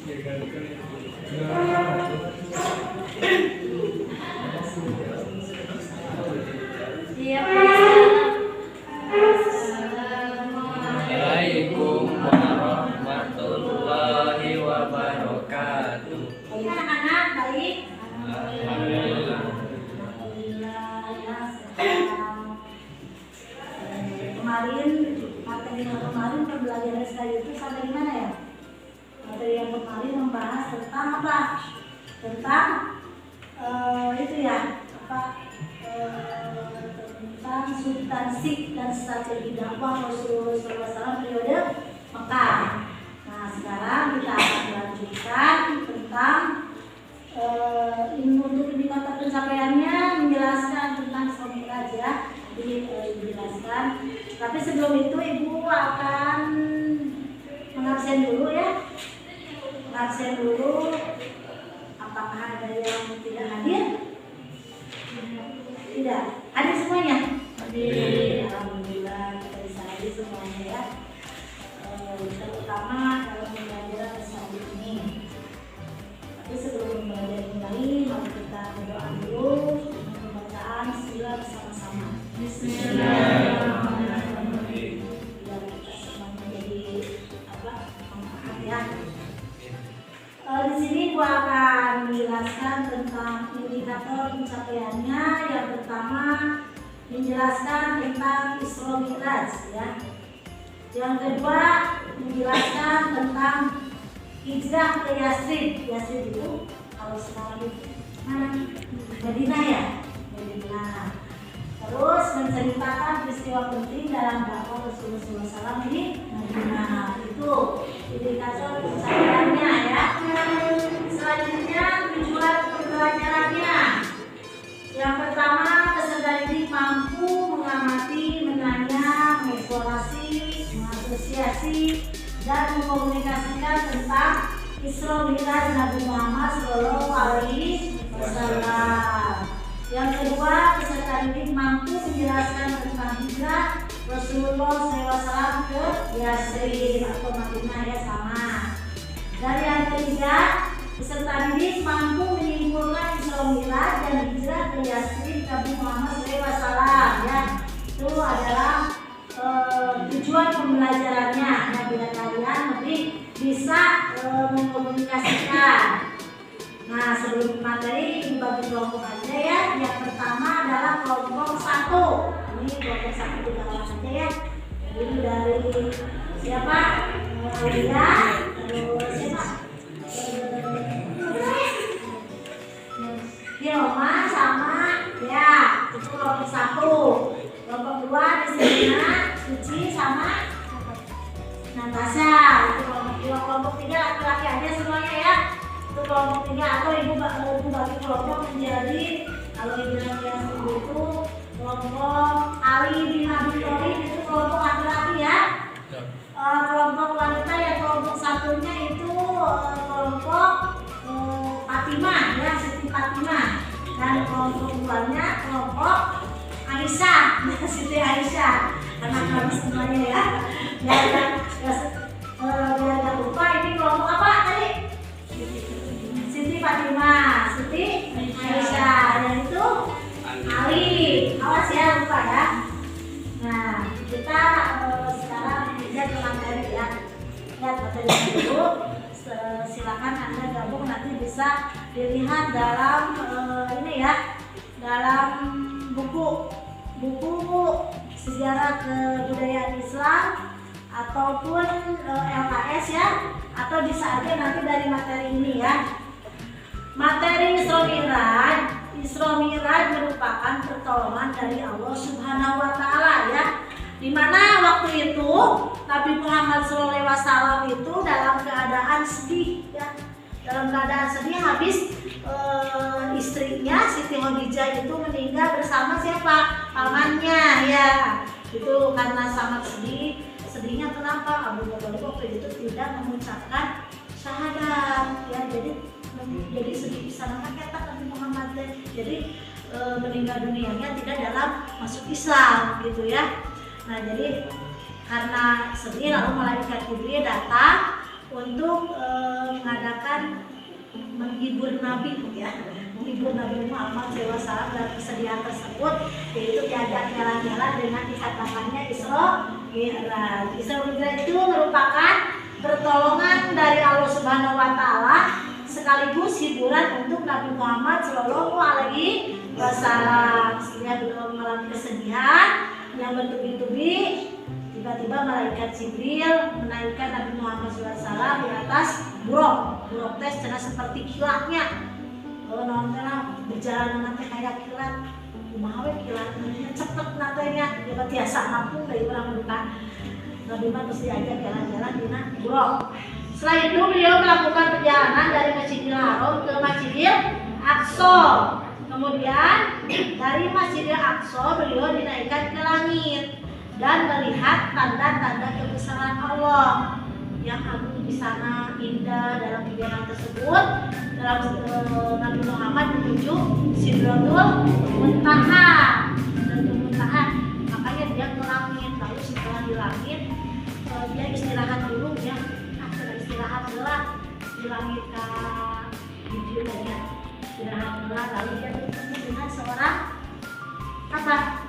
Assalamualaikum warahmatullahi wabarakatuh. Anak-anak baik. Alhamdulillah. Kemarin materi yang kemarin pembelajaran saya itu sampai di mana ya? Materi yang kemarin membahas tentang apa? Tentang itu ya apa? Tentang substansi dan strategi dakwah Rasulullah SAW periode Mekah. Nah sekarang kita akan melanjutkan tentang untuk indikator pencapaiannya, menjelaskan tentang Isra Mi'raj ya. Dijelaskan. Tapi sebelum itu ibu akan mengabsen dulu ya. Mengabsen dulu. Apakah ada yang tidak hadir? Tidak. Hadir semuanya? Hadir. Alhamdulillah kita bisa hadir semuanya ya. Terutama dalam pembelajaran selanjutnya ini. Tapi sebelum belajar kembali, mari kita berdoa dulu untuk pembacaan sila bersama-sama. Bismillahirrahmanirrahim. Biar kita semua menjadi manfaat ya. Di sini gua akan menjelaskan tentang indikator pencapaiannya. Yang pertama menjelaskan tentang Isra Mi'raj ya. Yang kedua menjelaskan tentang hijrah ke Yasrib. Yasrib itu kalau sekarang itu mana? Madinah ya. Madinah. Terus menceritakan peristiwa penting dalam dakwah Rasulullah SAW di Madinah. Itu indikator pencapaiannya ya. Selanjutnya tujuan pembelajarannya. Yang pertama peserta didik mampu mengamati, menanya, mengeksplorasi, mengapresiasi dan mengkomunikasikan tentang Isra Mi'raj Nabi Muhammad SAW. Yang kedua, peserta didik mampu menjelaskan tentang hijrah Rasulullah SAW ke Yasrib atau Madinah ya sama. Dan yang ketiga, peserta didik mampu menyimpulkan Isra Mi'raj dan hijrah ke Yasrib Nabi Muhammad SAW ya. Itu adalah tujuan pembelajarannya ya, bila kalian lebih bisa mengkomunikasikan. Nah sebelum materi ibu bagi kelompok aja ya. Yang pertama adalah kelompok 1. Ini kelompok 1 kita ulang aja ya. Ini dari siapa? Aulia. Terus siapa? Hilma sama ya. Itu kelompok 1. Kelompok 2 di sini Suci sama Natasha. Itu kelompok 2. Kelompok 3 laki-laki aja semuanya ya. Itu kelompok 3 atau ibu bagi kelompok menjadi kalau dibilang yang itu kelompok Ali bin Abi Thalib itu kelompok laki-laki ya. Kelompok wanita yang kelompok satunya itu kelompok Fatimah ya, Siti Fatimah. Dan kelompok 2-nya kelompok Aisyah, Siti Aisyah. Anak kami semuanya ya. Biar gak lupa ini kelompok apa tadi? Siti Fatimah, Siti Aisyah, dan itu Ali. Awas ya lupa ya. Nah kita sekarang lihat ke materi ya. Lihat materi dulu. Silakan Anda gabung, nanti bisa dilihat dalam ini ya, dalam buku sejarah kebudayaan Islam ataupun LKS ya, atau bisa aja nanti dari materi ini ya. Materi Isra Mi'raj merupakan pertolongan dari Allah Subhanahu wa Ta'ala ya. Dimana waktu itu Nabi Muhammad SAW itu dalam keadaan sedih ya. Dalam keadaan sedih habis istrinya Siti Khadijah itu meninggal bersama siapa? Pamannya ya. Itu karena sangat sedih. Sedihnya kenapa? Abu Bakar waktu itu tidak mengucapkan syahadat ya. Jadi sedih sana kata Nabi Muhammad. Jadi meninggal dunianya tidak dalam masuk Islam gitu ya. Nah jadi karena sedih lalu malaikat Jibril datang untuk mengadakan menghibur Nabi ya, menghibur Nabi Muhammad SAW dalam kesedihan tersebut, yaitu diajak jalan-jalan dengan dikatakannya Isra Mi'raj. Isra Mi'raj itu merupakan pertolongan dari Allah Subhanahu Wa Taala sekaligus hiburan untuk Nabi Muhammad Shallallahu Alaihi Wasallam. Sehingga beliau mengalami kesedihan yang bertubi-tubi, tiba-tiba malaikat Jibril menaikkan Nabi Muhammad SAW di atas buruk tes cenah seperti kilatnya. Kalau nonton berjalan nanti kayak kilat, kumaha we kilatnya cepet natenya, dia biasa mampu dari orang bukan. Nabi Muhammad mesti diajak jalan-jalan di buruk. Setelah itu beliau melakukan perjalanan dari Masjidil Haram ke Masjidil Aqsa. Kemudian dari Masjidil Aqsa beliau dinaikkan ke langit dan melihat tanda-tanda kebesaran Allah yang agung di sana, indah. Dalam perjalanan tersebut dalam Nabi Muhammad menuju Sidratul Muntaha. Makanya dia ke langit. Lalu setelah di langit dia istirahat dulu ya. Istirahat dulu di langit ke Jibril ya. Istirahat dulu lalu dia bertemu dengan seorang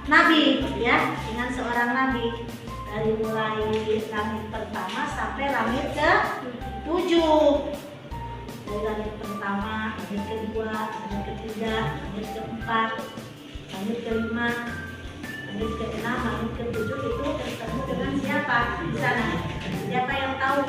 nabi ya, dengan seorang nabi. Dari mulai langit pertama sampai langit ke-7. Dari langit pertama, langit kedua, langit ketiga, langit keempat, langit kelima, langit keenam, langit ke-7 itu ketemu dengan siapa di sana? Siapa yang tahu?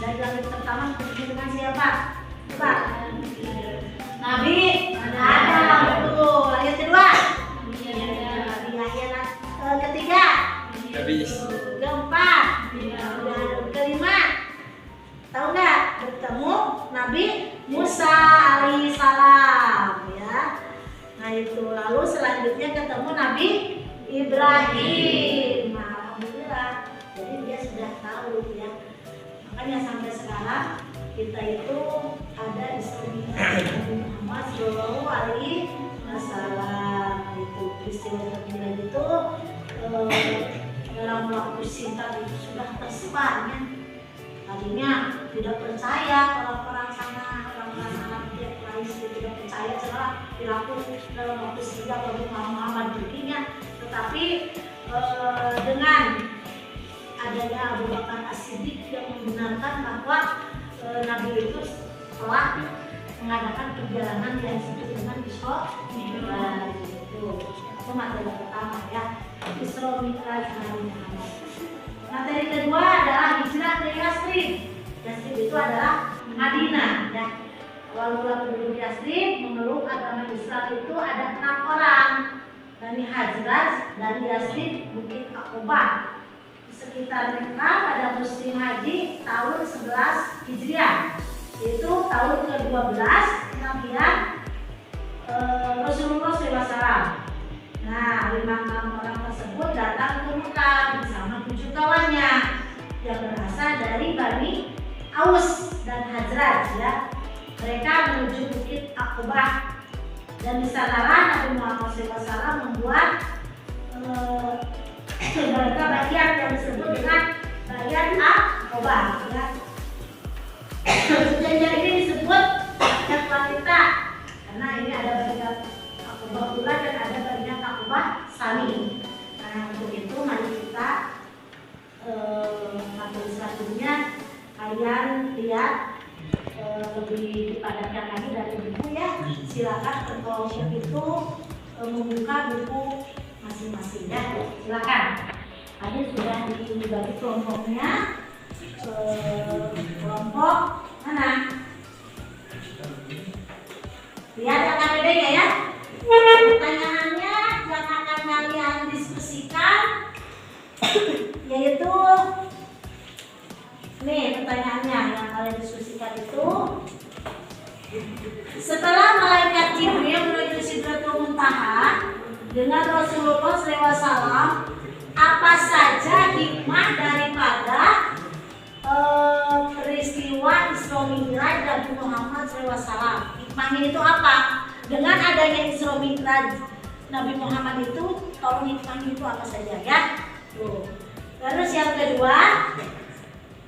Dari langit pertama ketemu dengan siapa? Coba. Nabi Adam, betul. Langit kedua? Ketiga? Keempat? Kelima? Tahu nggak? Bertemu Nabi Musa alaihissalam ya. Nah itu, lalu selanjutnya ketemu Nabi Ibrahim. Nah, alhamdulillah, jadi dia sudah tahu ya. Makanya sampai sekarang kita itu ada di sini Nabi Muhammad Shallallahu Alaihi Wasallam. Itu peristiwa Mi'raj itu dalam waktu singkat itu sudah tersebarnya. Tadinya tidak percaya orang-orang sana, orang-orang Arab Quraisy tidak percaya setelah dilakukan dalam waktu singkat Nabi Muhammad begini. Tetapi dengan adanya Abu Bakar As-Siddiq yang membenarkan bahwa Nabi itu telah mengadakan perjalanan yang disebut dengan Isra Mi'raj. Itu materi pertama ya, Isra Mi'raj Nabi Muhammad. Materi kedua adalah hijrah dari Yathrib. Yathrib itu adalah Madinah ya. Awal mula penduduk Yathrib menurut agama Islam itu ada 6 orang. Bani Hajraj dari Yathrib Bukit Aqobah. Di sekitar mereka pada musim haji tahun 11 Hijriah, yaitu tahun ke-12 kelahiran Rasulullah SAW. Nah, 5 orang tersebut datang ke Mekah bersama 7 kawannya yang berasal dari Bani Aus dan Hajraj ya. Mereka menuju Bukit Aqobah dan di sanalah Nabi Muhammad SAW membuat mereka bagian yang disebut dengan bagian Aqobah ya. Sejajar ini disebut bagian wanita karena ini ada bagian Aqobah Ula dan ada bagian Aqobah Sani. Nah untuk itu mari kita materi selanjutnya kalian lihat lebih dipadatkan lagi dari buku ya. Silakan kelompok itu membuka buku masing-masing ya. Silakan. Tadi sudah dibagi kelompoknya. Kelompok mana? Lihat yang KPD-nya ya. Pertanyaannya yang akan kalian diskusikan yaitu nih pertanyaannya yang kalian diskusikan itu, setelah malaikat Jibril menuju Sidratul Muntaha dengan Rasulullah SAW, apa saja hikmah daripada peristiwa Isra Mi'raj Nabi Muhammad SAW? Hikmahnya itu apa? Dengan adanya Isra Mi'raj Nabi Muhammad itu, tolong hikmahnya itu apa saja ya? Terus yang kedua,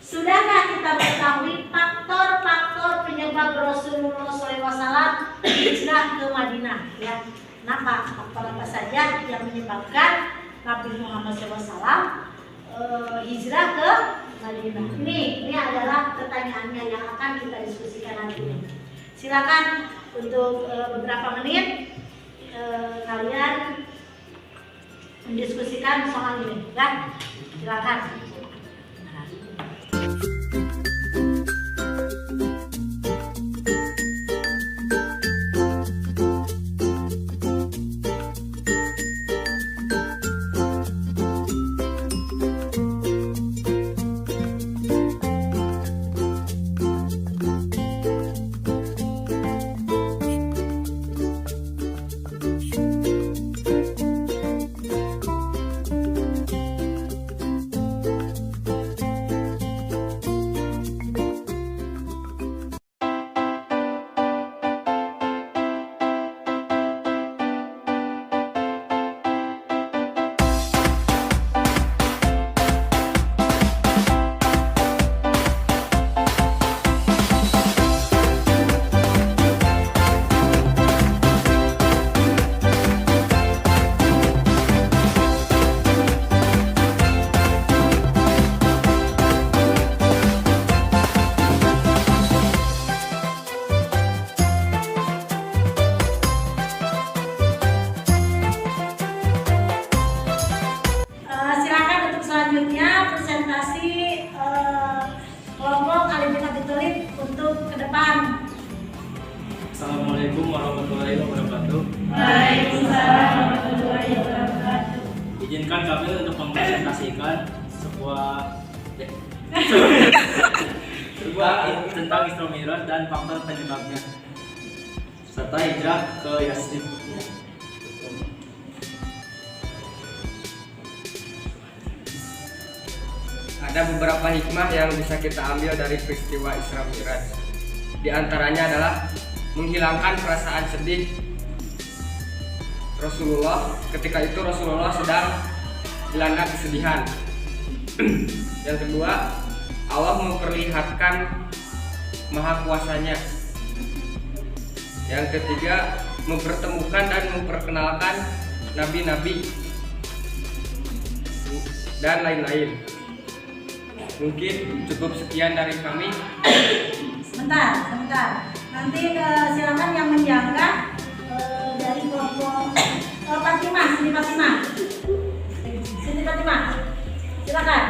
sudahkah kita mengetahui faktor hijrah ke Madinah ya. Kenapa? Faktor apa saja yang menyebabkan Nabi Muhammad SAW hijrah ke Madinah? Ini adalah pertanyaannya yang akan kita diskusikan hari ini. Silakan untuk beberapa menit kalian mendiskusikan soal ini ya. Silakan. Assalamualaikum warahmatullahi wabarakatuh. Waalaikumsalam warahmatullahi wabarakatuh. Izinkan kami untuk mempresentasikan sebuah tentang Isra Mi'raj dan faktor penyebabnya serta hijrah ke Yatsrib. Ada beberapa hikmah yang bisa kita ambil dari peristiwa Isra Mi'raj. Di antaranya adalah menghilangkan perasaan sedih Rasulullah. Ketika itu Rasulullah sedang dilanda kesedihan. Yang kedua, Allah memperlihatkan maha kuasanya. Yang ketiga, mempertemukan dan memperkenalkan nabi-nabi dan lain-lain. Mungkin cukup sekian dari kami. Sebentar. Nanti silakan yang menjaga dari kelompok Fatimah, Siti Fatimah. Silakan.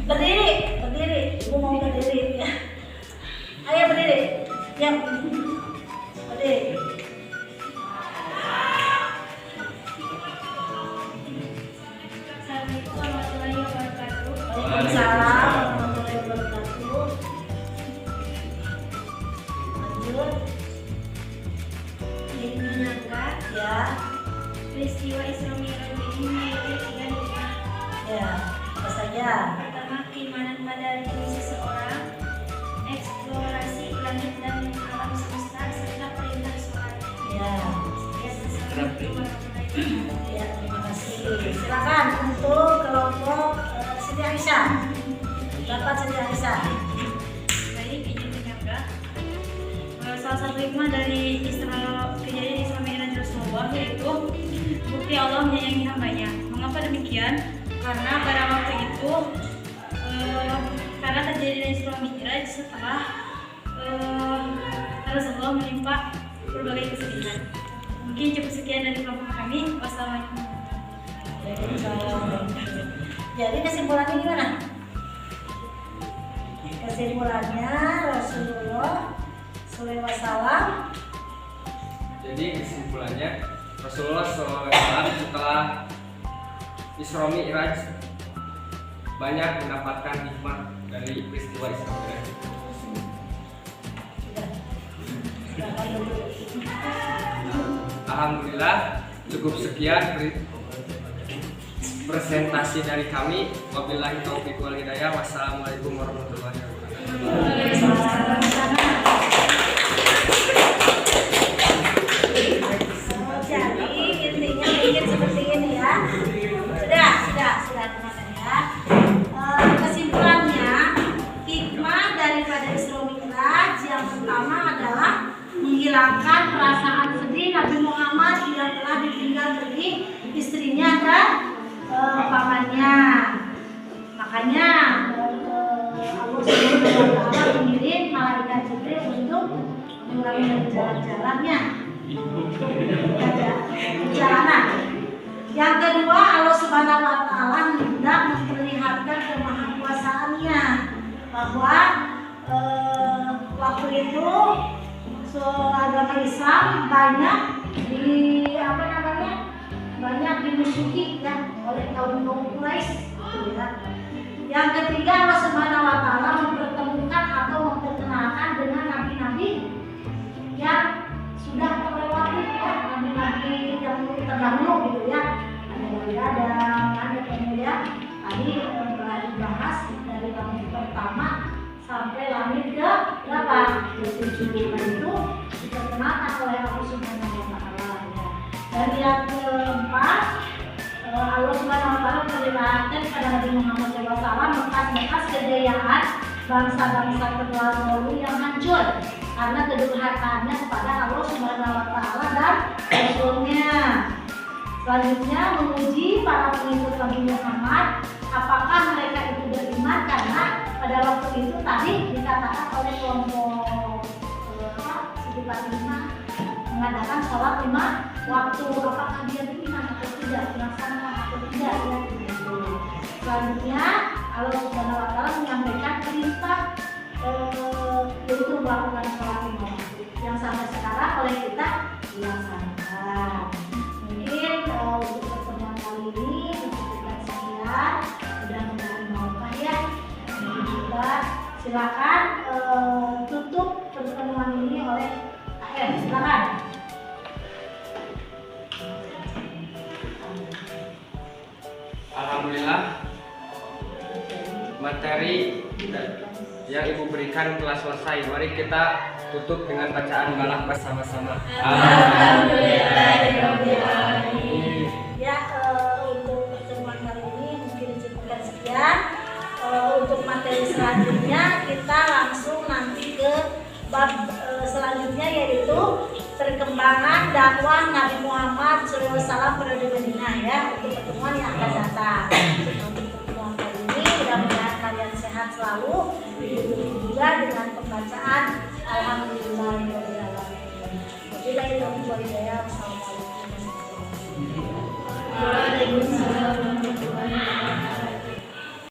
Berdiri. Ibu mau berdiri. Ayo berdiri. Ya. Berdiri. Assalamualaikum warahmatullahi wabarakatuh. Waalaikumsalam warahmatullahi wabarakatuh. Lanjut. Jadi menyangka Ya. peristiwa Isra Mi'raj ini memiliki 3 hikmah. Ya. Apa saja? Pertama, keimanan pada diri seseorang, eksplorasi langit dan alam semesta, serta perintah sholat. Ya. Assalamualaikum warahmatullahi wabarakatuh. Ya, terima kasih. Silakan untuk kelompok Siti Aisyah. Bapak Siti Aisyah. Baik, izin menyangka. Salah satu hikmah dari kejadian Isra Mi'raj Rasulullah yaitu bukti Allah menyayangi hambanya. Mengapa demikian? Karena pada waktu itu karena terjadi Isra Mi'raj setelah Rasulullah menimpa berbagai kesedihan. Mungkin cukup sekian dari kelompok kami. Wassalamualaikum. Jadi kesimpulannya gimana? Kesimpulannya Rasulullah SAW. Jadi kesimpulannya Rasulullah SAW setelah Isra Mi'raj banyak mendapatkan hikmah dari peristiwa Isra Mi'raj. Alhamdulillah, cukup sekian presentasi dari kami. Wabillahi taufiq wal hidayah. Wassalamualaikum warahmatullahi wabarakatuh. Jadi intinya bikin seperti ini ya. Sudah teman-teman ya. Kesimpulannya, hikmah daripada Isra Mi'raj yang pertama adalah menghilangkan perasaan sedih Nabi Muhammad yang telah ditinggal pergi istrinya dan pamannya. Makanya Allah Subhanahu wa Ta'ala mengirim malaikat Jibril untuk mengurangi jalan-jalannya, perjalanan. Yang kedua, Allah Subhanahu wa Ta'ala hendak memperlihatkan kemahakuasaannya, bahwa waktu itu agama Islam banyak banyak dimusuhi ya oleh kaum Quraisy. Yang ketiga, Allah Subhanahu wa Ta'ala mempertemukan atau memperkenalkan dengan nabi-nabi yang sudah terlewati ya, nabi-nabi yang terdahulu gitu ya. Ada Nabi Adam, ada kemudian tadi telah dibahas dari langit pertama sampai langit ke berapa? Ke-7 itu diperkenalkan oleh Allah Subhanahu wa Ta'ala ya. Dan yang keempat, Allah Subhanahu wa Ta'ala memperlihatkan kepada Nabi Muhammad SAW bekas-bekas kejayaan bangsa-bangsa terdahulu yang hancur karena kedurhakaannya kepada Allah Subhanahu wa Ta'ala dan Rasul-Nya. Selanjutnya menguji para pengikut Nabi Muhammad apakah mereka itu beriman, karena pada waktu itu tadi dikatakan oleh kelompok sekitar 5 mengadakan sholat 5 waktu, apakah dia beriman atau tidak, melaksanakan atau tidak ya gitu. Selanjutnya Allah Subhanahu wa Ta'ala menyampaikan perintah yaitu melakukan sholat 5 waktu yang sampai sekarang oleh kita dilaksanakan. Mungkin untuk pertemuan kali ini cukup sekian, mudah-mudahan bermanfaat ya. Jadi kita silakan tutup pertemuan ini oleh AM, silakan. Alhamdulillah, materi yang Ibu berikan telah selesai. Mari kita tutup dengan bacaan balah bersama-sama. Alhamdulillahirobbilalamin. Ya, untuk pertemuan kali ini mungkin cukupkan sekian. Untuk materi selanjutnya kita langsung nanti ke bab selanjutnya, yaitu perkembangan dakwah Nabi Muhammad SAW periode Madinah ya, untuk pertemuan yang akan datang. Untuk pertemuan kali ini mudah-mudahan kalian sehat selalu, ditutup juga dengan pembacaan Alhamdulillahirobbilalamin. Wabillahi taufiq wal hidayah. Wassalamualaikum warahmatullahi wabarakatuh.